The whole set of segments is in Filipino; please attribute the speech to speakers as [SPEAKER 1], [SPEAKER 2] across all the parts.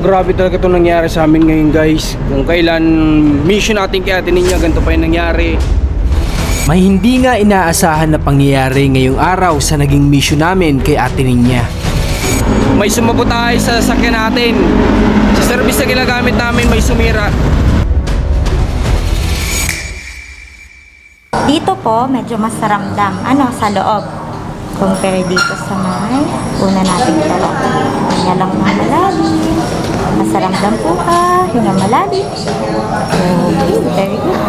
[SPEAKER 1] Grabe talaga itong nangyari sa amin ngayon guys. Kung kailan mission natin kay Ate Ninya, ganito pa yung nangyari.
[SPEAKER 2] May hindi nga inaasahan na pangyayari ngayong araw sa naging mission namin kay Ate Ninya.
[SPEAKER 1] May sumabotay sa sasakyan natin. Sa service na ginagamit namin may sumira.
[SPEAKER 3] Dito po, medyo mas ramdam. Sa loob. Compare dito sa may una nating loob. Hinga lang ng malalim. Mas ramdam po ka. Hinga malalim. Okay, very good.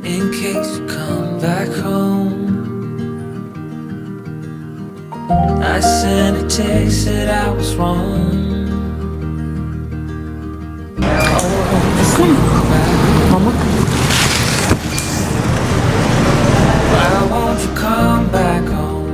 [SPEAKER 4] In case you come back home, I sent a text that I was wrong.
[SPEAKER 3] Mama.
[SPEAKER 4] Why won't you come back home?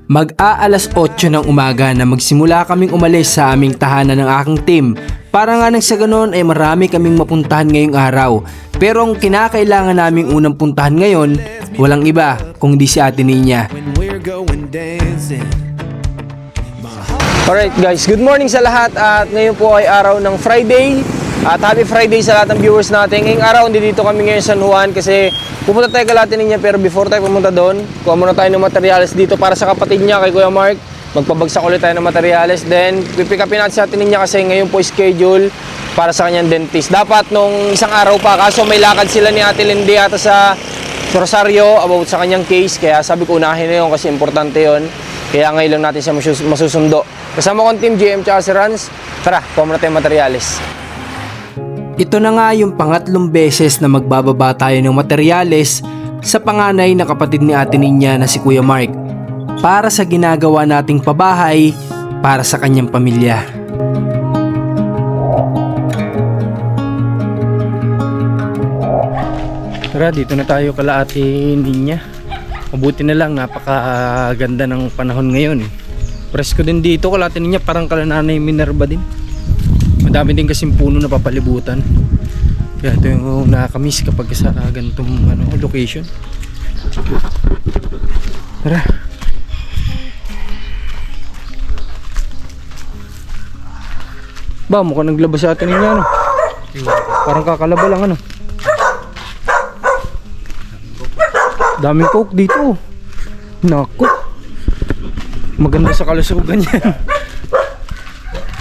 [SPEAKER 2] Mag-aalas 8 ng umaga na magsimula kaming umalis sa aming tahanan ng aking team. Para nga nang sa ganoon ay marami kaming mapuntahan ngayong araw. Pero ang kinakailangan naming unang puntahan ngayon, walang iba kundi si Ate Ninya.
[SPEAKER 1] Alright guys, good morning sa lahat at ngayon po ay araw ng Friday. At happy Friday sa lahat ng viewers natin. Ngayong araw, dito kami ngayon sa San Juan kasi pupunta tayo kay Ate Ninya, pero before tayo pumunta doon, kuha muna tayo ng materyales dito para sa kapatid niya kay Kuya Mark. Magpabagsak ulit tayo ng materyales. Then, pipick upin natin sa Ate Ninya kasi ngayon po schedule para sa kanyang dentist. Dapat nung isang araw pa, kaso may lakad sila ni Ate Lindy ata sa Rosario about sa kanyang case. Kaya sabi ko unahin na yun kasi importante yun. Kaya ngayon lang natin siya masusundo. Kasama ko ang team GM tsaka si Rans. Tara, kuha muna tayo ng materyales.
[SPEAKER 2] Ito na nga yung pangatlong beses na magbababa tayo ng materyales sa panganay na kapatid ni Ate Ninya na si Kuya Mark para sa ginagawa nating pabahay para sa kanyang pamilya.
[SPEAKER 1] Tara, dito na tayo kala Ate Ninya. Mabuti na lang, napakaganda ng panahon ngayon. Presko din dito kala Ate Ninya, parang kala Nanay Minerva din. Madami din kasing puno na papalibutan. Kaya ito yung nakakamiss kapag sa ganitong location. Tara. Ba, mukhang naglabas sa Ate Ninya, Parang kakalaba lang, Daming coke dito. Naku. Maganda sa kalusugan yan.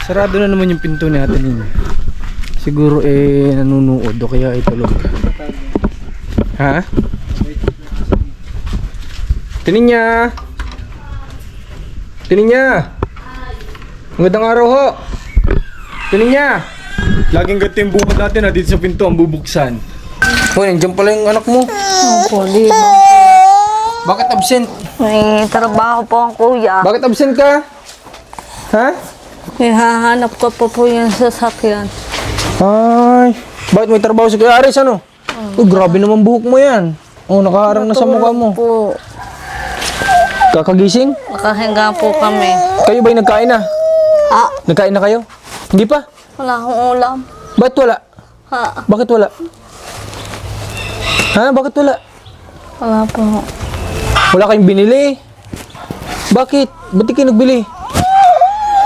[SPEAKER 1] Sarado na naman yung pinto ni Ate Ninya. Siguro nanunood o kaya tulog. Ha? Ate Ninya! Ate Ninya! Magandang araw ho! Ate Ninya! Laging ganito yung bukod natin dito sa pinto ang bubuksan. Hoy, nandiyan pala yung anak mo.
[SPEAKER 3] Opo, di ba?
[SPEAKER 1] Bakit absent?
[SPEAKER 3] May trabaho po ang kuya.
[SPEAKER 1] Bakit absent ka? Ha?
[SPEAKER 3] Hahanap ko po yung sasakyan.
[SPEAKER 1] Ay, bakit may trabaho si Kuya Aris, grabe naman buhok mo yan. Nakaharang na sa mukha mo.
[SPEAKER 3] Po.
[SPEAKER 1] Kakagising?
[SPEAKER 3] Nakahinga po kami.
[SPEAKER 1] Kayo ba'y nagkain na? Nagkain na kayo? Hindi pa?
[SPEAKER 3] Wala akong ulam.
[SPEAKER 1] Bakit wala? Bakit wala? Bakit wala?
[SPEAKER 3] Wala po.
[SPEAKER 1] Wala kayong binili? Bakit? Ba't di kayo nagbili?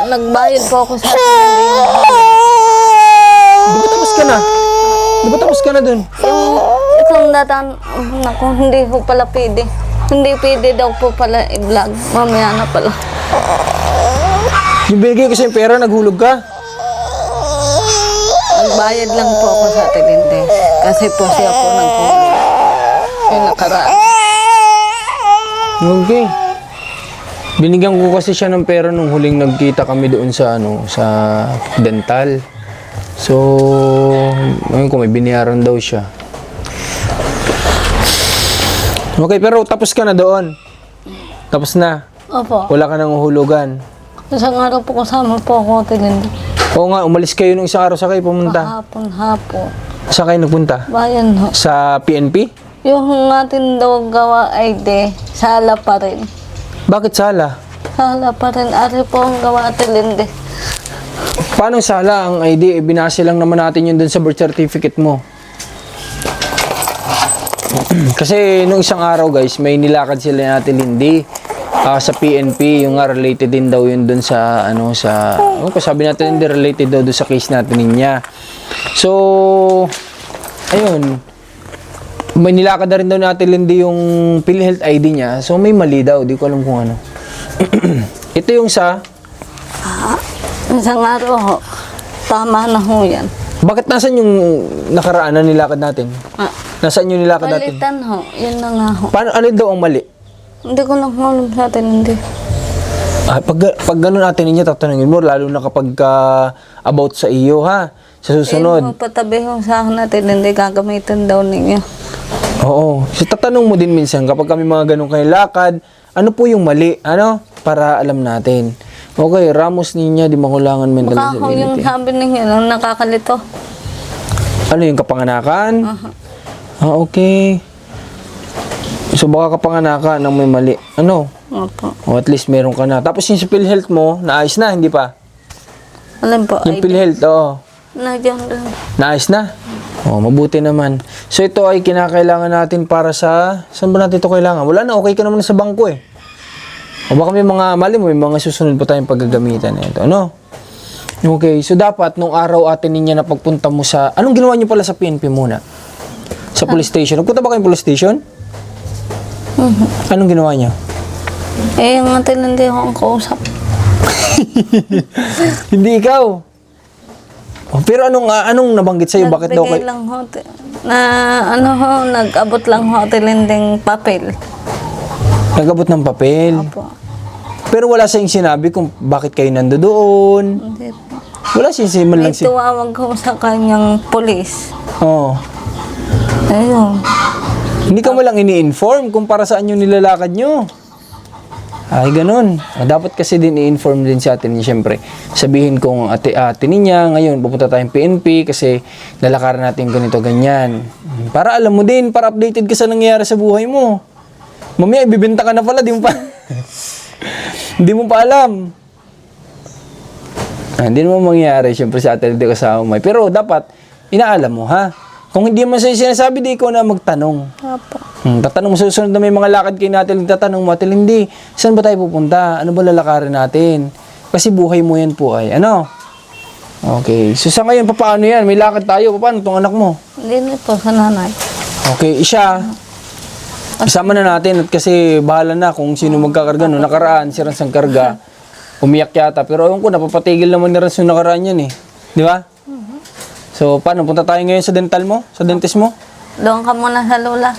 [SPEAKER 3] Nagbayad po ako sa
[SPEAKER 1] Di ba tapos ka na? Di ba tapos ka na dun?
[SPEAKER 3] itong datan, naku, hindi po pala pwede. Hindi pwede daw po pala i-vlog. Mamaya na pala.
[SPEAKER 1] Yung binigay ko sa yung pera, naghulog ka?
[SPEAKER 3] Nagbayad lang po ako sa Tilinde. Kasi po siya po nagpulog. Yung nakaraan.
[SPEAKER 1] Okay. Binigyan ko kasi siya ng pera nung huling nagkita kami doon sa sa dental. So, ngayon ko may binayaran daw siya. Okay, pero tapos ka na doon. Tapos na.
[SPEAKER 3] Opo.
[SPEAKER 1] Wala ka nang uhulugan.
[SPEAKER 3] Isang araw po kasama po ako Tilinde.
[SPEAKER 1] Oo nga, umalis kayo nung isang araw sa kayo pumunta.
[SPEAKER 3] Hapon.
[SPEAKER 1] Saan kayo nagpunta?
[SPEAKER 3] Bayan ho.
[SPEAKER 1] Sa PNP?
[SPEAKER 3] Yung atin daw gawa ay sala pa rin.
[SPEAKER 1] Bakit sala?
[SPEAKER 3] Sala pa rin. Ari po ang gawa Tilinde.
[SPEAKER 1] Paano sala? Ang ID, binase lang naman natin yun dun sa birth certificate mo. Kasi nung isang araw guys, may nilakad sila natin Lindy. sa PNP, yung nga related din daw yun dun sa ano sa sabi natin hindi related daw dun sa case natin niya. So ayun, may nilakad na rin daw natin hindi yung PhilHealth ID niya. So may mali daw, di ko alam kung ano. Ito yung sa
[SPEAKER 5] Isang araw ho, tama na ho yan.
[SPEAKER 1] bakit nasan yung nakaraan na nilakad natin? Nasaan yung nilakad natin?
[SPEAKER 5] Palitan ho, yun na nga ho.
[SPEAKER 1] Paano, alin daw ang mali?
[SPEAKER 5] Hindi ko lang alam sa atin, hindi.
[SPEAKER 1] Pag ganun natin niya, tatanungin mo, lalo na kapag about sa iyo, ha? Sa susunod.
[SPEAKER 5] Patabi ho sa akin natin, hindi gagamitin daw ninyo.
[SPEAKER 1] Oo. So, tatanong mo din minsan, kapag kami mga ganun kayo lakad, ano po yung mali? Ano? Para alam natin. Okay, Ramos Niña, di makulangan mental
[SPEAKER 5] Baka ho yung
[SPEAKER 1] disability.
[SPEAKER 5] sabi ninyo, nung nakakalito.
[SPEAKER 1] Ano yung kapanganakan? Okay. So, baka kapanganakan ng may mali. Ano?
[SPEAKER 5] Opo.
[SPEAKER 1] O at least meron ka na. Tapos yung sa PhilHealth mo, naayos na, hindi pa?
[SPEAKER 5] Alam po,
[SPEAKER 1] Yung
[SPEAKER 5] ay,
[SPEAKER 1] PhilHealth, oo.
[SPEAKER 5] nagyan rin.
[SPEAKER 1] Naayos na? Oh, mabuti naman. So ito ay kinakailangan natin para sa... Saan ba natin ito kailangan? Wala na, okay ka naman sa bangko eh. O baka may mga, mali mo, may mga susunod pa tayong paggagamitan nito, ano? Okay, so dapat nung araw atin niya na pagpunta mo sa... Anong ginawa niyo pala sa PNP muna? Sa police station. Nagpunta ba kayong police station? Anong ginawa niyo?
[SPEAKER 5] Eh, yung atin hindi ho ang kausap.
[SPEAKER 1] Hindi ikaw. Oh, pero anong nabanggit sa'yo? Bakit daw
[SPEAKER 5] Nagbigay
[SPEAKER 1] kayo?
[SPEAKER 5] lang ho, nag-abot lang ho tilinding papel.
[SPEAKER 1] Nagabot ng papel.
[SPEAKER 5] Opo.
[SPEAKER 1] Pero wala siyang sinabi kung bakit kayo nandoon.
[SPEAKER 5] Hindi po.
[SPEAKER 1] Wala siyang man
[SPEAKER 5] May
[SPEAKER 1] lang si...
[SPEAKER 5] tuwawag ho sa kanyang polis.
[SPEAKER 1] Oo.
[SPEAKER 5] Ayun.
[SPEAKER 1] Hindi ka mo lang ini-inform kung para saan yung nilalakad nyo. Ay, ganun. Dapat kasi din i-inform din sa atin. Siyempre, sabihin kong ate niya, ngayon pupunta tayong PNP kasi lalakaran natin ganito, ganyan. Para alam mo din, para updated ka sa nangyayari sa buhay mo. Mamaya, ibibenta ka na pala, di mo pa... Hindi mo pa alam. Hindi naman mangyayari, siyempre sa atin, hindi kasama mo. Pero dapat, inaalam mo, ha? Kung hindi mo sa'yo sinasabi, di ikaw na magtanong.
[SPEAKER 5] Opo.
[SPEAKER 1] Tatanong mo sa susunod na may mga lakad kayo natin, tatanong mo, Atil, hindi, saan ba tayo pupunta? Ano ba lalakarin natin? Kasi buhay mo yan po ay, ano? Okay, so sa ngayon, paano yan? May lakad tayo, paano itong anak mo?
[SPEAKER 5] Hindi na po sa nanay.
[SPEAKER 1] Okay, siya, isama na natin at kasi bahala na kung sino magkakarga. No? Nakaraan, si Rans ang karga, umiyak yata, pero ayun ko, napapatigil naman ni Rans yung nakaraan yan eh. Di ba? So, paano? Punta tayo ngayon sa dental mo? Sa dentist mo?
[SPEAKER 5] Doon ka muna sa lula.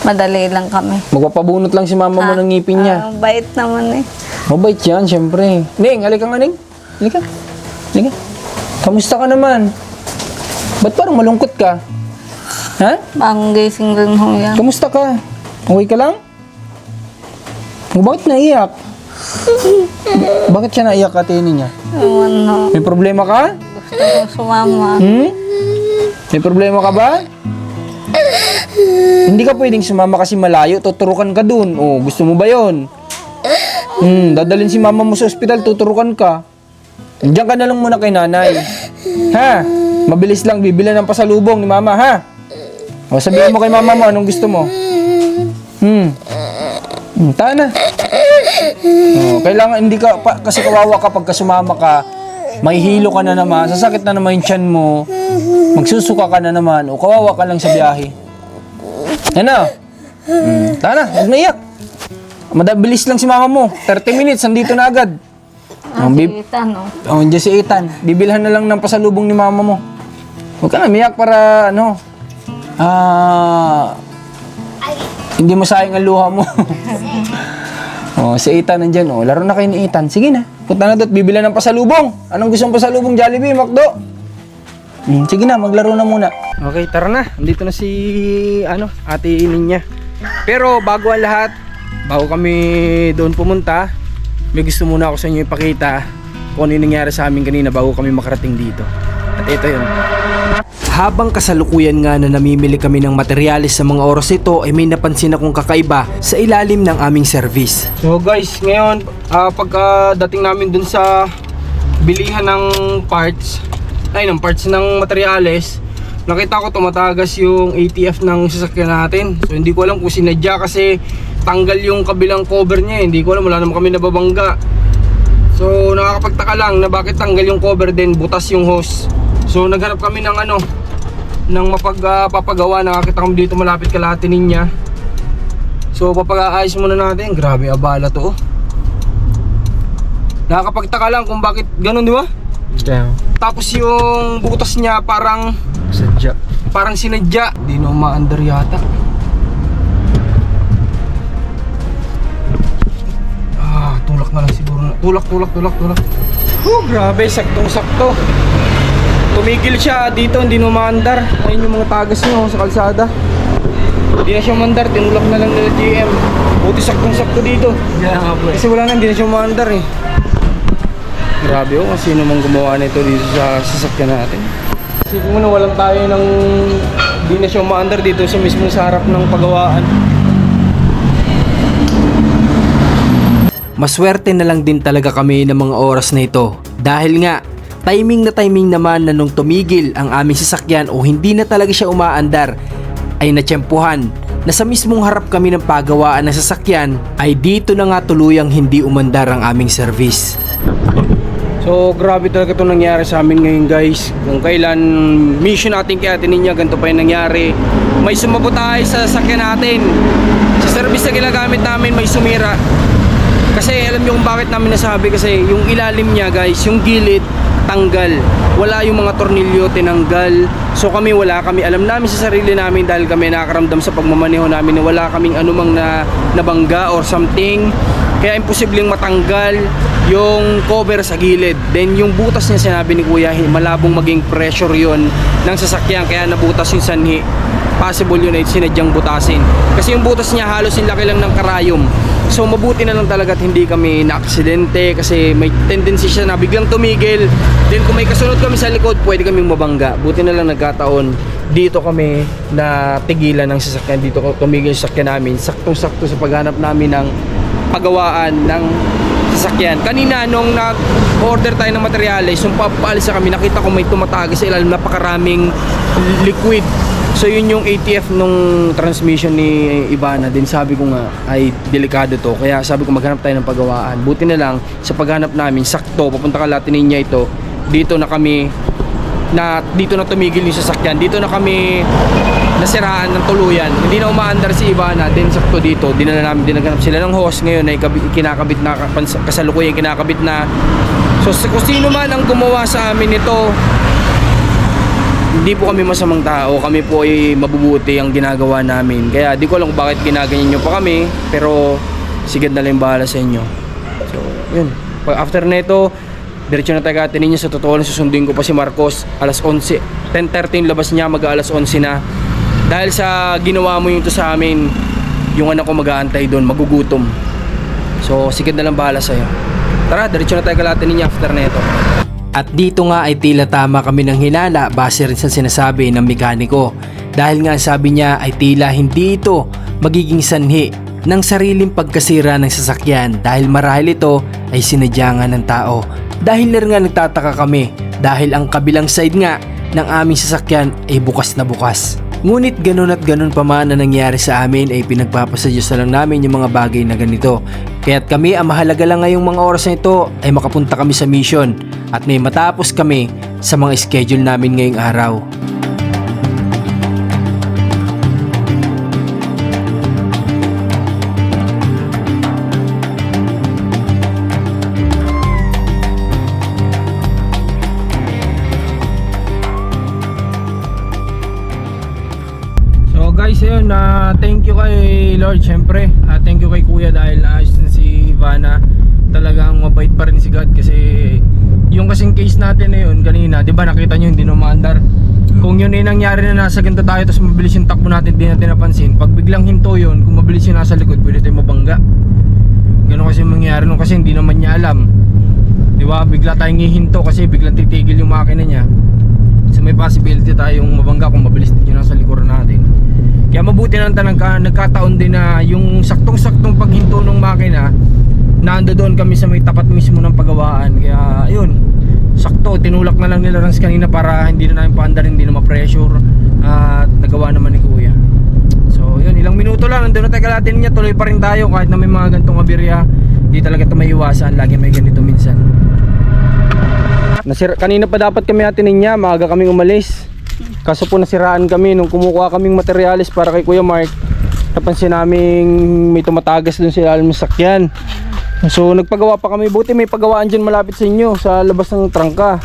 [SPEAKER 5] Madali lang kami.
[SPEAKER 1] Magpapabunot lang si mama mo ng ngipin niya.
[SPEAKER 5] Bait naman eh.
[SPEAKER 1] Mabait yan, syempre. Ning, halika nga, Ning. Halika. Halika. Kamusta ka naman? Ba't parang malungkot ka? Ha?
[SPEAKER 5] Bagong gising rin ho yan.
[SPEAKER 1] Kamusta ka? Okay ka lang? O, bakit naiyak? Bakit siya naiyak, ate niya?
[SPEAKER 5] Ewan ho.
[SPEAKER 1] May problema ka?
[SPEAKER 5] Gusto ko sumama.
[SPEAKER 1] May problema ka ba? Hindi ka pwedeng sumama kasi malayo, tuturukan ka dun. O, gusto mo ba yun? Dadalhin si mama mo sa ospital, tuturukan ka. Diyan ka na lang muna kay nanay. Ha? Mabilis lang, bibilan ng pasalubong ni mama, ha? O, sabihin mo kay mama mo, anong gusto mo? Tahan na. O, kailangan, hindi ka, kasi kawawa kapag sumama ka, may hilo ka na naman, sasakit na naman yung tiyan mo, magsusuka ka na naman, o kawawa ka lang sa biyahe. Ano? Tahan na, huwag naiyak. Madabilis lang si mama mo, 30 minutes, nandito na agad.
[SPEAKER 5] Kita no.
[SPEAKER 1] Diyan si Ethan, bibilhan na lang ng pasalubong ni mama mo. Huwag ka na miyak para, ano, hindi mo sayang ang luha mo. Si Ethan nandyan, laro na kayo ni Ethan. Sige na, punta na doon, bibilhan ng pasalubong. Anong gusto mong pasalubong? Jollibee, McDo? Sige na, maglaro na muna. Okay, tara na. Andito na si, ate niya. Pero bago ang lahat, bago kami doon pumunta, may gusto muna ako sa inyo ipakita kung ano yung nangyari sa amin kanina bago kami makarating dito. At ito yun.
[SPEAKER 2] Habang kasalukuyan nga na namimili kami ng materyales sa mga oras ito ay may napansin akong kakaiba sa ilalim ng aming service.
[SPEAKER 1] So guys, ngayon pagka dating namin dun sa bilihan ng parts ng materyales, nakita ko tumatagas yung ATF ng sasakyan natin. So hindi ko alam kung sinadya kasi
[SPEAKER 2] tanggal yung kabilang cover niya. Hindi ko alam, wala naman kami nababangga. So nakakapagtaka lang na bakit tanggal yung cover din, butas yung hose. So naghanap kami ng ng papagawa. Nakakita kami dito malapit kalahati niya. So papag-aayos muna natin. Grabe abala to. Nakakapagtaka lang kung bakit ganun, di ba?
[SPEAKER 1] Yeah.
[SPEAKER 2] Tapos yung butas niya parang
[SPEAKER 1] Sadya.
[SPEAKER 2] parang sinadya. Hindi na umaandar yata. Tulak na lang siguro. Tulak. Grabe, saktong-sakto. Tumigil siya dito, hindi na umaandar. Ayun yung mga tagas niya sa kalsada. Hindi na siya umandar, tinulak na lang nila GM. Buti saktong-sakto dito. Kasi wala na, hindi na siya umaandar eh. Grabe kung sino mang gumawa nito dito sa sasakyan natin. Kasi kung walang tayo ng hindi na siya umaandar dito sa mismong sa harap ng pagawaan. Maswerte na lang din talaga kami ng mga oras na ito dahil nga timing naman na nung tumigil ang aming sasakyan o hindi na talaga siya umaandar ay natsyempuhan na sa mismong harap kami ng pagawaan ng sasakyan ay dito na nga tuluyang hindi umandar ang aming service. So grabe talaga itong nangyari sa amin ngayon guys. Kung kailan mission natin kay Ate Ninya, ganito pa yung nangyari. May sumabotay sa sasakyan natin. Sa service na ginagamit namin may sumira. Kasi alam nyo kung bakit namin nasabi, kasi yung ilalim niya guys, yung gilid tanggal, wala yung mga tornilyo tinanggal. So kami wala kami, alam namin sa sarili namin dahil kami nakakaramdam sa pagmamaneho namin na wala kaming anumang nabangga or something. Kaya imposibleng matanggal yung cover sa gilid. Then yung butas niya, sinabi ni Kuya, malabong maging pressure yon ng sasakyan kaya nabutas yung sanhi. Possible yun ay sinadyang butasin. Kasi yung butas niya halos yung laki lang ng karayom. So mabuti na lang talaga at hindi kami na-aksidente kasi may tendency siya na biglang tumigil. Then kung may kasunod kami sa likod, pwede kaming mabangga. Buti na lang nagkataon dito kami na tigilan ng sasakyan. Dito tumigil yung sasakyan namin. Saktong-sakto sa paghanap namin ng pagawaan ng sasakyan. Kanina nung nag-order tayo ng materyales, yung papaalis na kami, nakita ko may tumatagas sa ilalim, napakaraming liquid. So yun yung ATF nung transmission ni Ivana. Din sabi ko nga ay delikado to. Kaya sabi ko maghanap tayo ng pagawaan. Buti na lang sa paghanap namin, sakto papunta ka Ate Ninya ito. Dito na kami dito na tumigil yung sasakyan. Dito na kami nasiraan ng tuluyan. Hindi na umaandar si Ivana. Din sakto dito. Dinala namin, dinaganap sila ng hose. Ngayon ay kinakabit na, kasalukuyan kinakabit na. So kung sino man ang gumawa sa amin ito, hindi po kami masamang tao, kami po ay mabubuti ang ginagawa namin. Kaya di ko alam kung bakit ginaganyan nyo pa kami, pero sigad na lang bahala sa inyo. So, yun. After na ito, diretso na tayo kay Ate Ninya. Sa totoo lang, susundin ko pa si Marcos. Alas 11, 10:30 labas niya, mag-alas 11 na. Dahil sa ginawa mo yung ito sa amin, yung anak ko mag-aantay doon, magugutom. So, sigad na lang bahala sa'yo. Tara, diretso na tayo kay Ate Ninya after na ito. At dito nga ay tila tama kami ng hinala base rin sa sinasabi ng mekaniko. Dahil nga sabi niya ay tila hindi ito magiging sanhi ng sariling pagkasira ng sasakyan dahil marahil ito ay sinadya nga ng tao. Dahil nga nagtataka kami dahil ang kabilang side nga ng aming sasakyan ay bukas na bukas. Ngunit ganun at ganun pa man na nangyari sa amin ay pinagpapasadyos na lang namin yung mga bagay na ganito. Kaya't kami ang mahalaga lang ngayong mga oras na ito ay makapunta kami sa mission at may matapos kami sa mga schedule namin ngayong araw. Guys, ayun, thank you kay Lord syempre. Thank you kay Kuya dahil naayos na si Ivana. Talagang mabait pa rin si God kasi yung kasing case natin na yun kanina, 'di ba nakita niyo hindi na umaandar. Kung yun ay nangyari na nasa ganito tayo tapos mabilis yung takbo natin, di natin napansin. Pag biglang hinto yun, kung mabilis yung nasa likod, pwede tayong mabangga. Ganun kasi mangyari nung kasi hindi naman niya alam. 'Di ba? Bigla tayong hihinto kasi biglang titigil yung makina niya. So may possibility tayong mabangga kung mabilis din yung nasa likuran natin. Kaya mabuti lang talaga nagkataon din na yung saktong-saktong paghinto ng makina, nando doon kami sa may tapat mismo ng pagawaan. Kaya ayun, sakto, tinulak na lang nila Rans kanina para hindi na namin paandar, hindi na ma-pressure. At nagawa naman ni Kuya. So
[SPEAKER 1] yun, ilang minuto lang, nandun na tayo kalatin niya, tuloy pa rin tayo kahit na may mga gantong aberya. Di talaga ito may iwasan, lagi may ganito minsan. Kanina pa dapat kami atinin niya, maaga kaming umalis. Kaso po nasiraan kami nung kumukuha kaming materyales para kay Kuya Mark. Napansin namin may tumatagas dun sa ilalim ng sakyan. So nagpagawa pa kami, buti may pagawaan dyan malapit sa inyo, sa labas ng trangka.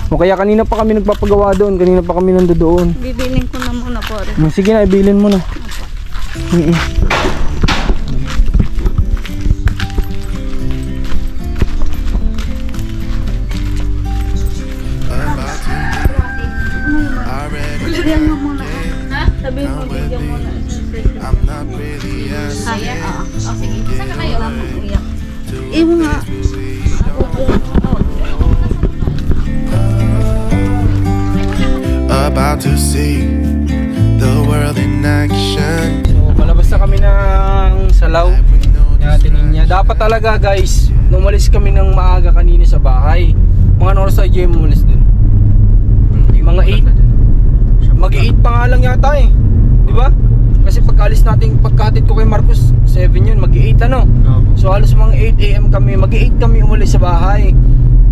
[SPEAKER 1] O kaya kanina pa kami nagpapagawa doon, kanina pa kami nandoon.
[SPEAKER 5] Bibiling ko na muna po rin.
[SPEAKER 1] Sige na, ibilin mo na.
[SPEAKER 5] Bigyan mo muna. Ha? Sabihin mo, bigyan mo na. Kaya? Oo. Sige. Saan ka kayo? Uyak. Iwo nga.
[SPEAKER 6] About to see the world in action.
[SPEAKER 1] So palabas na kami ng salaw. Tinin niya. Dapat talaga guys, umalis kami ng maaga kanina sa bahay. Mga oras tayo Jay umalis dun? Mga 8. Mag-8 pa nga lang yata eh. Di ba? Kasi pagkaalis natin, pagkatid ko kay Marcos, 7 yun, mag-8 ano. So halos mga 8 AM kami, mag-8 kami umalis sa bahay.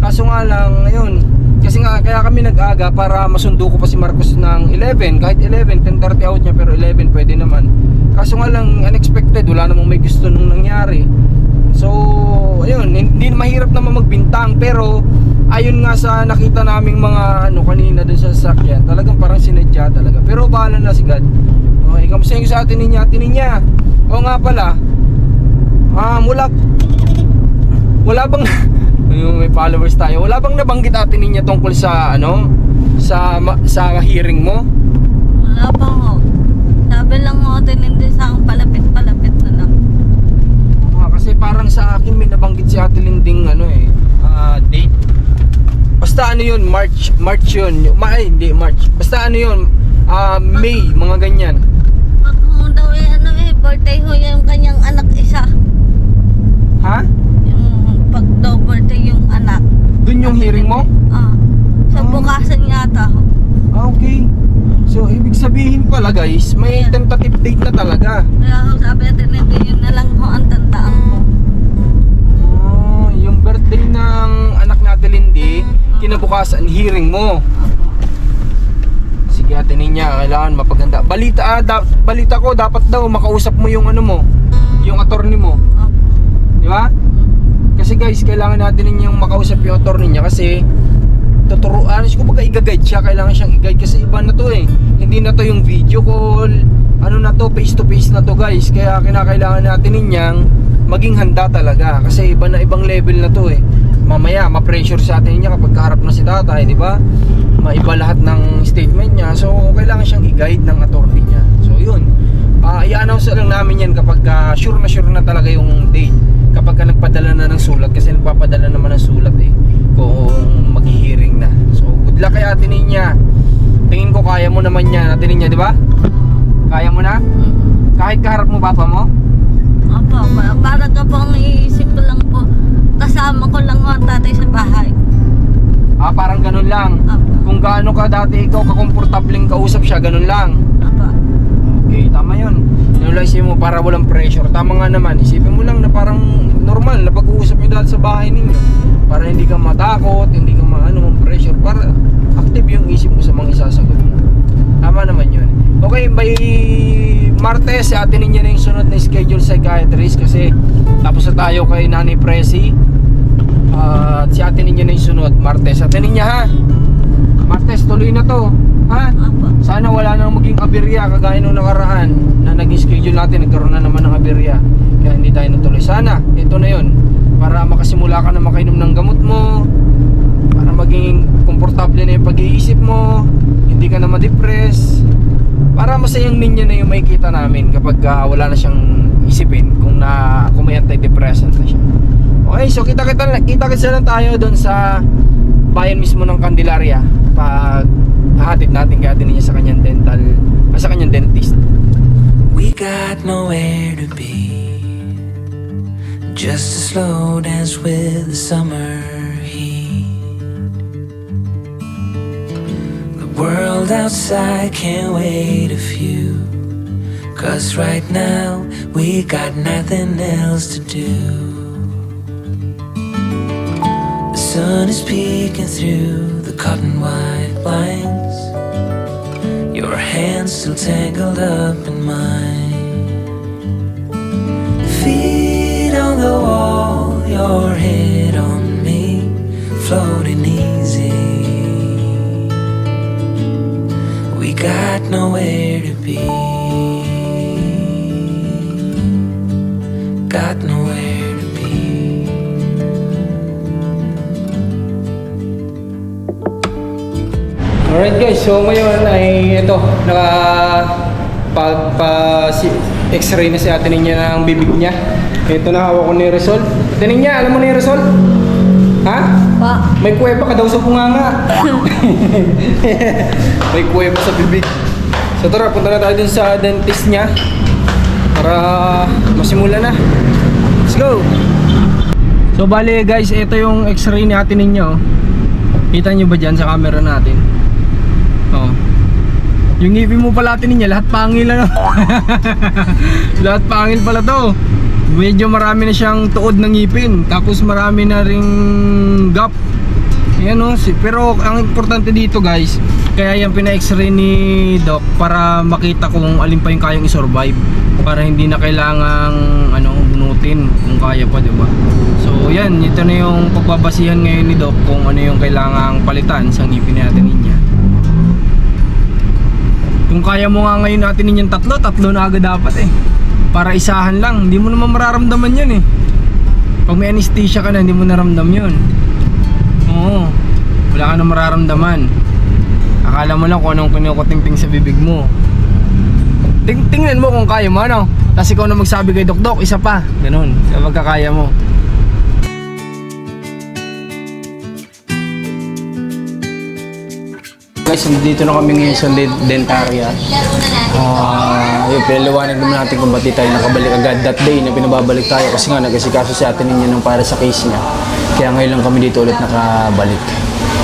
[SPEAKER 1] Kaso nga lang, ngayon, kasi nga kaya kami nag-aga para masundo ko pa si Marcos ng 11. Kahit 11, 10:30 out niya pero 11 pwede naman. Kaso nga lang, unexpected, wala namang may gusto nung nangyari. So, ayun, hindi mahirap naman magbintang pero ayun nga sa nakita naming mga ano kanina dun sa sasakyan, talagang parang sinadya talaga. Pero bahala na si God. Okay, kamusta yung sa atin niya? Oo nga pala. Wala bang yung may followers tayo. Wala bang nabanggit atin niya tungkol sa ano? Sa hearing mo?
[SPEAKER 5] Wala pa ho. Sabi lang ho, hindi sa ang palapit-palapit na lang.
[SPEAKER 1] Kasi parang sa akin may nabanggit si Ate Linding ano date. Basta ano yun, March yun. Hindi March. Basta ano yun, May, mga ganyan.
[SPEAKER 5] Pag ho daw birthday ho yung kanyang anak isa.
[SPEAKER 1] Ha?
[SPEAKER 5] Yung pag daw birthday yung anak.
[SPEAKER 1] Dun yung hearing mo?
[SPEAKER 5] Sa bukasan yata ho.
[SPEAKER 1] Okay. So, ibig sabihin pala guys, may tentative date na talaga.
[SPEAKER 5] Kaya ho sabi natin, hindi yun na lang ho ang tandaan mo.
[SPEAKER 1] Yung birthday ng anak natin Lindy, kinabukasan, hearing mo. Sige Ate Ninya, kailangan mapaganda. Balita ko, dapat daw makausap mo yung ano mo, yung attorney mo. Di ba? Kasi guys, kailangan natin ninyang makausap yung attorney niya kasi tuturuan, kumbaga i-guide siya, kailangan siyang i-guide kasi iba na to eh. Hindi na to yung video call, ano na to, face to face na to guys. Kaya kinakailangan natin ninyang maging handa talaga kasi iba na, ibang level na to eh. Mamaya ma-pressure sa atin niya kapag kaharap na si tatay, di ba? Maiba lahat ng statement niya. So kailangan siyang i-guide ng attorney niya. So yun, i-announce lang namin yan kapag sure na talaga yung date. Kapag nagpadala na ng sulat, kasi nagpapadala naman ng sulat eh kung mag-hearing na. So good luck kay Ate Ninya. Tingin ko kaya mo naman yan Ate Ninya, di ba? Kaya mo na? Kahit kaharap mo papa mo?
[SPEAKER 5] Opo, para ka pong iisip ko lang po. Kasama ko lang ho ang tatay sa bahay.
[SPEAKER 1] Parang ganun lang.
[SPEAKER 5] Opo.
[SPEAKER 1] Kung gaano ka dati ikaw kakomportabling kausap siya, ganun lang.
[SPEAKER 5] Opo.
[SPEAKER 1] Okay, tama yun. Isipin mo para walang pressure. Tama nga naman, isipin mo lang na parang normal na pag-uusap nyo dahil sa bahay ninyo. Para hindi ka matakot, hindi ka pressure. Para active yung isip mo sa mga isasagot mo. Tama naman yun. Okay, by Martes, si Ate Ninya na yung sunod na schedule psychiatrist kasi tapos na tayo kay Nanay Presi. At si Ate Ninya na yung sunod, Martes. Ate Ninya ha? Martes, tuloy na to. Ha?
[SPEAKER 5] Opo.
[SPEAKER 1] Sana wala nang maging aberya kagaya nung nakaraan na naging schedule natin, nagkaroon na naman ng aberya. Kaya hindi tayo natuloy. Sana, ito na yun. Para makasimula ka na makainom ng gamot mo, para maging komportable na yung pag-iisip mo, hindi ka na ma-depress, para masayang Ninya na yung makikita namin kapag wala na siyang isipin kung may antidepressant na siya. Okay, so kita lang tayo doon sa bayan mismo ng Candelaria pag hahatid natin kay Ate Ninya sa kanyang sa kanyang dentist.
[SPEAKER 4] We got nowhere to be, just a slow dance with the summer heat. The world outside can't wait a few 'cause right now we got nothing else to do. The sun is peeking through the cotton white blinds. Your hands still tangled up in mine. Feet on the wall, your head on me, floating easy. We got nowhere to be. Got nowhere to be.
[SPEAKER 1] Alright guys, so ngayon ay ito, x-ray na si ate niya ng bibig niya. Ito na hawak ko ni Rizal. Ate niya, alam mo ni Rizal? Ha?
[SPEAKER 5] Pa.
[SPEAKER 1] May kuweba ka daw sa bunganga. May kuweba sa bibig. So tara, punta na tayo dun sa dentist niya para masimula na. Let's go! So bali guys, ito yung x-ray ni ate ninyo. Kita nyo ba dyan sa camera natin? Oh. Yung ngipin mo pala ate niya, lahat pangil na. Lahat pangil pala to. Medyo marami na siyang tuod ng ngipin. Tapos marami na ring gap. Ayan o. Pero ang importante dito guys, kaya yung pina-x-ray ni Doc para makita kung alin pa yung kayang i-survive. Para hindi na kailangang bunutin kung kaya pa, diba? So yan, ito na yung pagbabasihan ngayon ni Doc kung ano yung kailangang palitan sa ngipin natin niya. Kung kaya mo nga ngayon natin ninyang tatlo na agad dapat eh. Para isahan lang, hindi mo naman mararamdaman yun eh. Pag may anesthesia ka na, hindi mo naramdam yun. Oo, wala ka na mararamdaman. Akala mo lang kung anong kinukutingting sa bibig mo. Tingnan mo kung kaya mo, ano? Tapos ikaw na magsabi kay Dok, isa pa. Ganun, kapag kakaya mo. Guys, dito na kami ngayon sa Dentaria. Yung pinaliwanag naman natin kung ba't di tayo nakabalik agad that day na pinababalik tayo kasi nga nagkasikaso si ate ninyo nung para sa case niya. Kaya ngayon lang kami dito ulit nakabalik.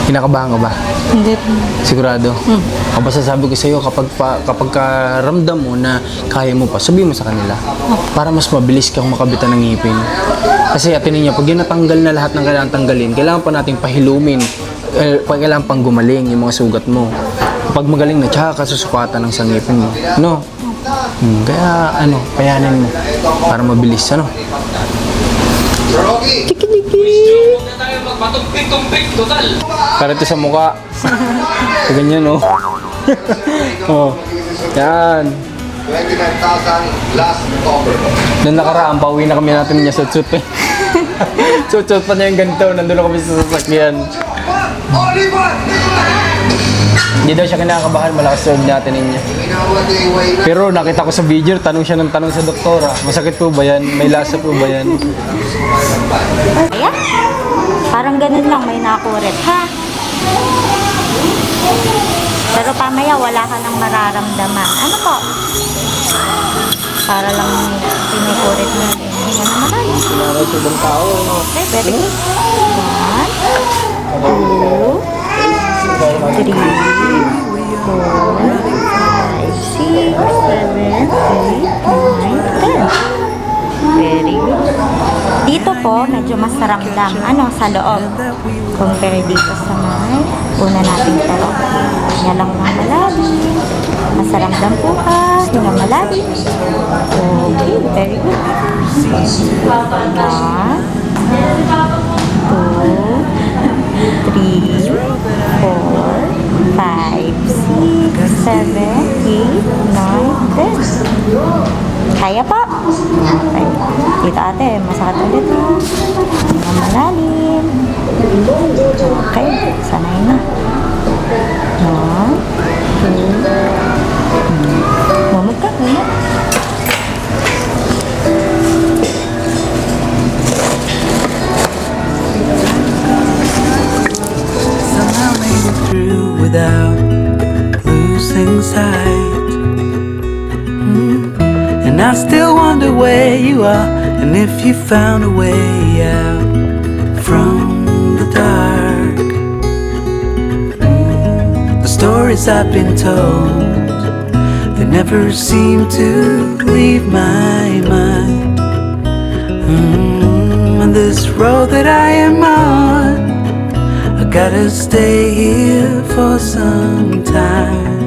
[SPEAKER 1] Kinakabahan ka ba?
[SPEAKER 5] Hindi.
[SPEAKER 1] Sigurado? O basta sabi ko sa iyo, kapag ramdam mo na kaya mo pa, sabihin mo sa kanila. Para mas mabilis kang makabitan ng ngipin. Kasi ate ninyo, pag yun natanggal na lahat ng kailangan tanggalin, kailangan pa nating pahilumin. Kailangan pang gumaling yung mga sugat mo. Pag magaling na, tsaka kasusukatan ng sangipin mo. No? Kaya, payanin mo. Para mabilis, Para ito sa mukha. So, ganyan, no? Oh. Yan.
[SPEAKER 6] 29,000 last October.
[SPEAKER 1] Noong nakaraan, pauwi na kami natin niya sutsut eh. Sutsut pa niya yung ganito. Nandun na kami sa sasakyan. Hindi daw siya kinakabahan, malakas loob natin niya. Pero nakita ko sa video, tanong siya ng tanong sa doktora. Masakit po ba yan? May lasa po ba yan?
[SPEAKER 3] Ayan. Parang ganun lang, may nakurit, ha? Pero pamaya wala ka nang mararamdaman. Ano po? Para lang pinukurit mo natin. Hindi ka na malalim.
[SPEAKER 1] Sinanay sa ibang tao.
[SPEAKER 3] Okay, very good. 1, 2, 3, 4, 5, 6, 7, 8, 9, 10. Very good. Dito po, medyo mas ramdam. Sa loob. Compare dito sa may una nating taro. Hinga lang ng malalim. Masaramdam po ka. Hinga malalim. Okay, very good. 1, 2, 3, 4, 5, 6, 7, 8, 9, 10. Kaya po? Okay. Dito ate, masakit ulit ha. Hinga malalim. Okay, sanay na. 1, 2, mamag ka, mamag.
[SPEAKER 4] Somehow made it through without losing sight. And I still wonder where you are, and if you found a way out from the dark. The stories I've been told, they
[SPEAKER 7] never seem to leave my mind. On this road that I am on, I gotta stay here for some time.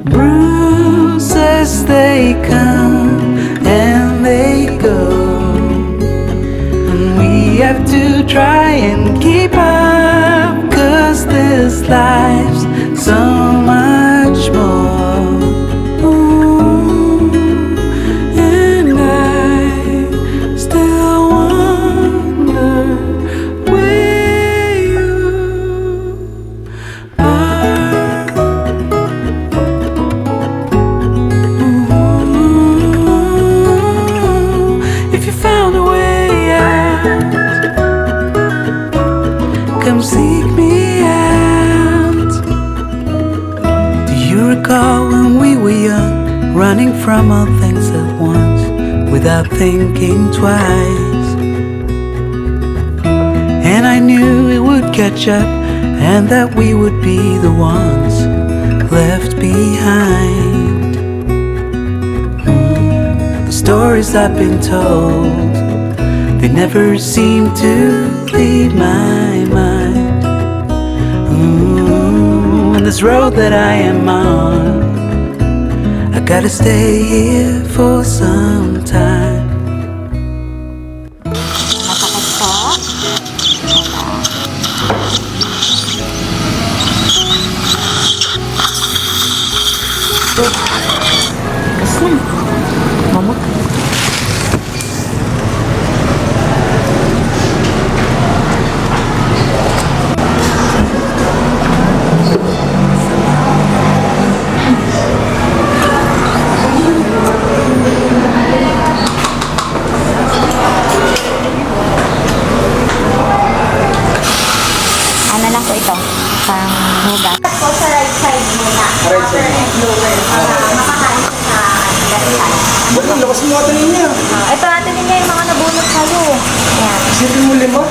[SPEAKER 7] Bruises, they come and they go, and we have to try and keep up, 'cause this life's so much more. Ooh, and I still wonder where you are. Ooh, if you found a way out, come seek me out. Do you recall when we were young, running from all things at once, without thinking twice? And I knew it would catch up, and that we would be the ones left behind. The stories I've been told, they never seem to leave my mind. On this road that I am on, I gotta stay here for some time.
[SPEAKER 3] Tapos na. Mamot. Ano lang po ito? Pang hugas. Po sa right side muna.
[SPEAKER 1] Right side.
[SPEAKER 3] Upper and lower. Para makakain sa gasihan.
[SPEAKER 1] Ba't ang lakas mo natin niya?
[SPEAKER 3] Ito natin niya yung mga nabunot sa'yo. Ayan.
[SPEAKER 1] Isipin mo 5?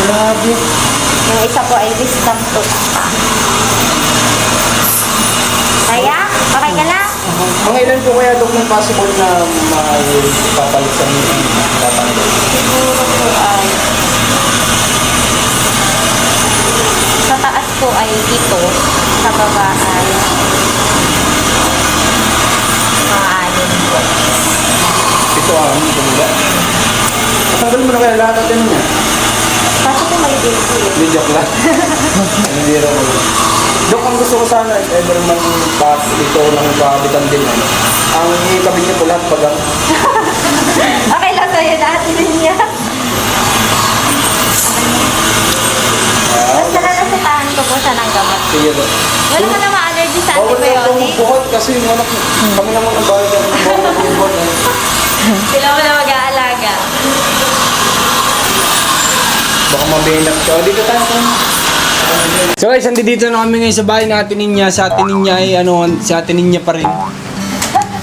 [SPEAKER 1] Grabe.
[SPEAKER 3] Yung isa po ay wisdom tooth pa. Kaya? Okay ka lang?
[SPEAKER 1] Mga ilan po kaya Dok ng possible na mapapalit sa mga tatanggal?
[SPEAKER 3] Siguro po ay sa taas po ay ito. Sa baba ay mga 6 po.
[SPEAKER 1] Ito ang tumula. Tatanggal mo na kaya lahat natin niya?
[SPEAKER 3] Kasi po may baby.
[SPEAKER 1] Hindi, joke lang. Hindi rin ako. Dok, ang gusto ko sana, if ever man dito ng kabitan din, ang ikabit niya po lahat pag
[SPEAKER 3] Okay lang sa'yo natin niya. Basta nalasitahan ko po siya ng gamot.
[SPEAKER 1] sige Dok.
[SPEAKER 3] Wala ka na ma-allergy sa
[SPEAKER 1] Bawal na itong
[SPEAKER 3] antibiotic.
[SPEAKER 1] buhot kasi yung anak, kami naman ang bawal ka ng buhot.
[SPEAKER 3] Sila mo na mag-aalaga.
[SPEAKER 1] Baka mabinak siya. O, dito tayo. So guys, dito na kami ngayon sa bahay natin niya. Sa atin niya ay sa atin niya pa rin.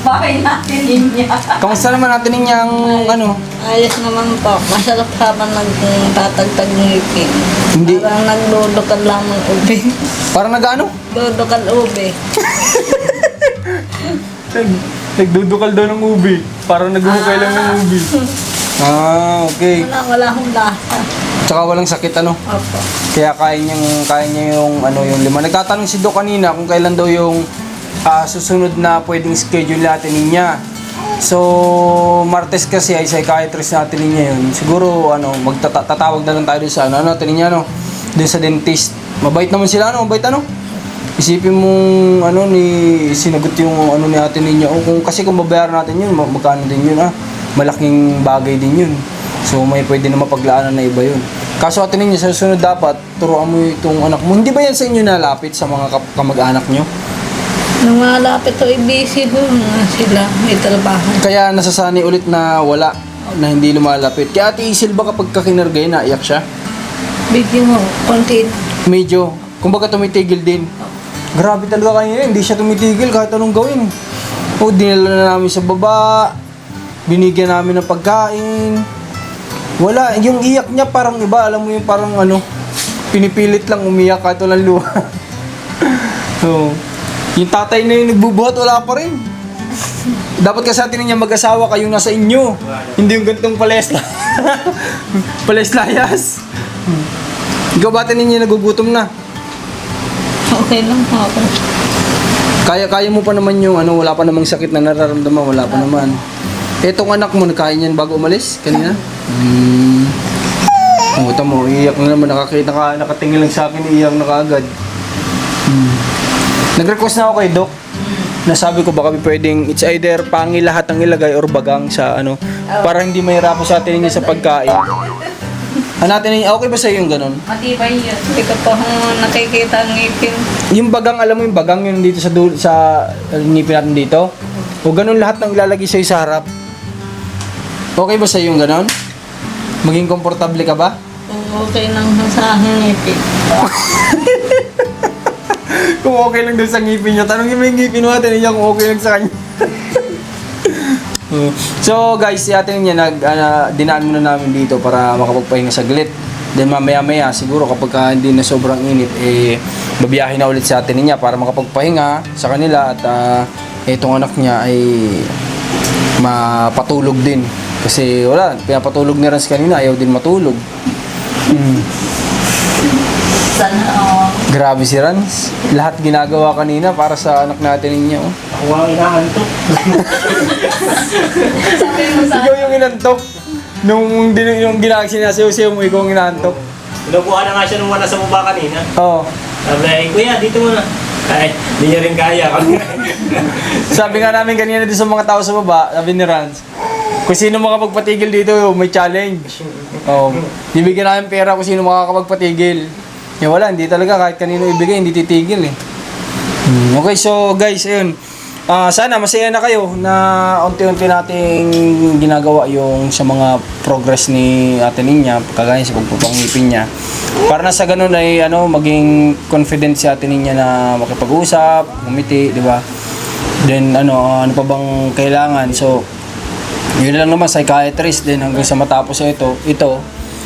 [SPEAKER 5] Bakit natin niya?
[SPEAKER 1] Kamusta naman natin niya ang
[SPEAKER 5] Ayos naman po. Masarap habang nagtatagtag ng ngipin.
[SPEAKER 1] Hindi.
[SPEAKER 5] Parang nagdudukal lang ng ube.
[SPEAKER 1] Parang nag-ano?
[SPEAKER 5] Dudukal ube.
[SPEAKER 1] Nagdudukal daw ng ubi. Parang naghuhukay lang ng ubi. Ah, okay.
[SPEAKER 5] Wala akong lasa.
[SPEAKER 1] Tsaka walang sakit
[SPEAKER 5] Opo.
[SPEAKER 1] Kaya kaya niya yung yung 5. Nagtatanong si Doc kanina kung kailan daw yung susunod na pwedeng schedule natin niya. So, Martes kasi ay psychiatrist natin niya yun. Siguro tatawag na lang tayo sa natin niya doon sa dentist. Mabait naman sila mabait Isipin mong sinagot yung ni ate niya. Kasi kung babayaran natin yun, magkano din yun malaking bagay din yun. So may pwede na mapaglaanan na iba yun. Kaso ate niya, sa susunod dapat turuan mo itong anak mo. Hindi ba yan sa inyo nalapit sa mga kamag-anak nyo?
[SPEAKER 5] Nung malapit to, busy ho na sila. May trabaho.
[SPEAKER 1] Kaya nasasanay ulit na wala, na hindi lumalapit. Kaya ate Isil ba kapag kakinargay, naiyak siya?
[SPEAKER 5] Bigyan mo, konti.
[SPEAKER 1] Medyo, kumbaga tumitigil din. Grabe talaga kanina, hindi siya tumitigil kahit anong gawin. Dinala na namin sa baba, binigyan namin ng pagkain. Wala, yung iyak niya parang iba, alam mo yung parang pinipilit lang umiyak kahit walang luha. So, yung tatay na yung nagbubuhat, wala pa rin. Dapat kasi atin niya mag-asawa kayong nasa inyo. Hindi yung gantong palesla. Paleslayas. Ikaw ba atin ninyo nagugutom na?
[SPEAKER 5] Okay lang po ako.
[SPEAKER 1] Kaya mo pa naman yung ano, wala pa namang sakit na nararamdaman, wala pa naman. Etong anak mo, nakain yan bago umalis kanina? Oh, tamo, iyak na naman, nakatingin lang sa akin, iyak na kaagad. Nag-request na ako kay Doc. Nasabi ko baka pwedeng it's either pangi lahat ang ilagay or bagang sa ano, para hindi mahirapan sa atin niya sa pagkain. Hanapin niya, okay ba sa iyo yung ganun?
[SPEAKER 5] Matibay yun. Hindi ko po nakikita ang ngipin.
[SPEAKER 1] Yung bagang, alam mo yung bagang yun dito sa ngipin natin dito? O ganun lahat ng ilalagay sa'yo sa harap? Okay ba sa iyo yung ganun? Maging komportable ka ba?
[SPEAKER 5] Okay lang sa aking ngipin.
[SPEAKER 1] Kung okay lang dun sa ngipin niya, tanongin mo yung ngipin natin niya kung okay lang sa kanya. So guys, si ate niya dinaan muna namin dito para makapagpahinga saglit. Then mamaya-maya siguro kapag hindi na sobrang init, babiyahin na ulit si ate niya para makapagpahinga sa kanila at itong anak niya ay mapatulog din. Kasi wala, pinapatulog ni Rans kanina, ayaw din matulog.
[SPEAKER 5] Sana
[SPEAKER 1] Grabe si Rans. Lahat ginagawa kanina para sa anak natin ninyo.
[SPEAKER 8] Ako ang inaantok.
[SPEAKER 1] Ikaw yung inantok. Nung sinasayaw mo, ikaw ang inantok.
[SPEAKER 8] Pinukuha na nga siya nung wala sa baba kanina.
[SPEAKER 1] Oo.
[SPEAKER 8] Sabi na, kuya, dito muna. Ay, hindi niya rin kaya.
[SPEAKER 1] Sabi nga namin kanina dito sa mga tao sa baba, sabi ni Rans, kung sino makapagpatigil dito, may challenge. Oo. Bibigyan namin pera kung sino makakapagpatigil. Wala, hindi talaga. Kahit kanino ibigay, hindi titigil eh. Okay, so guys, ayun. Sana masaya na kayo na unti-unti nating ginagawa yung sa mga progress ni Ate Ninya, kagaya sa pagpapangipin niya. Para na sa ganun ay maging confident si Ate Ninya na makipag-usap, umiti, di ba? Then ano pa bang kailangan? So, yun lang naman, psychiatrist din hanggang sa matapos ito.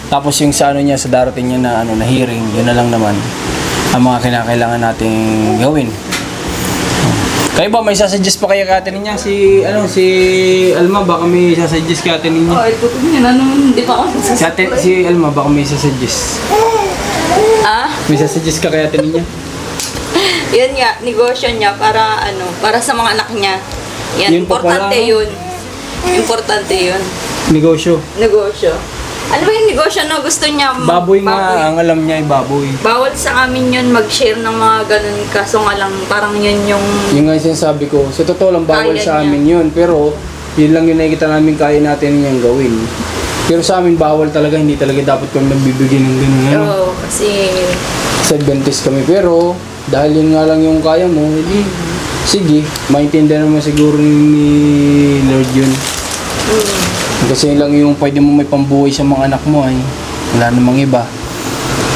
[SPEAKER 1] Tapos yung sa niya sa darating niya na hearing, yun na lang naman ang mga kinakailangan nating gawin. Kayo ba may sasuggest pa kayo kay Ate Ninya? Si Alma baka may sasuggest kay Ate Ninya?
[SPEAKER 5] ito niya na hindi pa ako
[SPEAKER 1] Si Alma baka may sasuggest. May sasuggest ka kay Ate Ninya?
[SPEAKER 9] Yun nga, negosyo niya para sa mga anak niya. Yan,
[SPEAKER 1] Yun pa pala,
[SPEAKER 9] importante yun. Importante yun.
[SPEAKER 1] Negosyo.
[SPEAKER 9] Negosyo. Ano ba yung negosyo na gusto niya?
[SPEAKER 1] Baboy nga, ang alam niya ay baboy.
[SPEAKER 9] Bawal sa amin yun mag-share ng mga ganun, kaso nga lang parang yun yung...
[SPEAKER 1] Yung nga yung sinasabi ko, sa totoo lang bawal
[SPEAKER 9] Kaya
[SPEAKER 1] sa
[SPEAKER 9] niya.
[SPEAKER 1] amin yun, pero yun lang yung nakikita namin kaya natin niyang gawin. Pero sa amin bawal talaga, hindi talaga dapat kami nagbibigay ng ganun.
[SPEAKER 9] Oo, kasi...
[SPEAKER 1] Sa Adventist kami, pero dahil yun nga lang yung kaya mo, hindi, sige, maintindihan naman siguro ni Lord yun. Kasi lang yung pwede mo may pambuhay sa mga anak mo ay wala namang iba.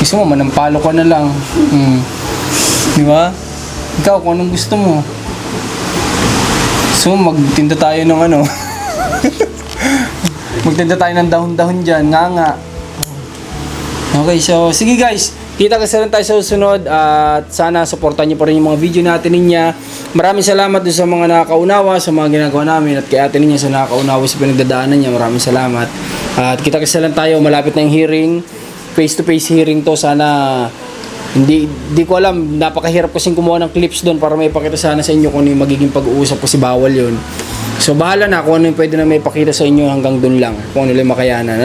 [SPEAKER 1] Gusto mo, manampalo ka na lang. Di ba? Ikaw, kung anong gusto mo. So, magtinda tayo ng magtinda tayo ng dahon-dahon dyan, nga. Okay, so, sige guys. Kita kasi rin tayo sa susunod at sana supportan niyo pa rin yung mga video natin niya. Maraming salamat doon sa mga nakakaunawa sa mga ginagawa namin at kay Ate Ninya sa nakakaunawa sa pinagdadaanan niya. Maraming salamat. At kita kasi lang tayo, malapit na yung hearing. Face-to-face hearing to. Sana hindi ko alam, napakahirap kasing kumuha ng clips doon para may ipakita sana sa inyo kung ano yung magiging pag-uusap kasi bawal yun. So bahala na kung ano yung pwede na may ipakita sa inyo hanggang doon lang. Kung ano yung makayanan.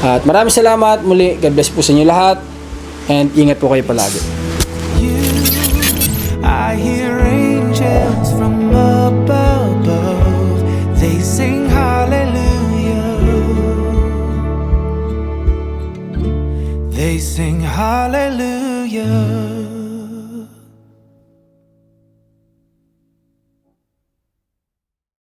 [SPEAKER 1] At maraming salamat muli. God bless po sa inyo lahat. And ingat po kayo palagi.
[SPEAKER 7] I hear angels from up above. They sing hallelujah. They sing hallelujah.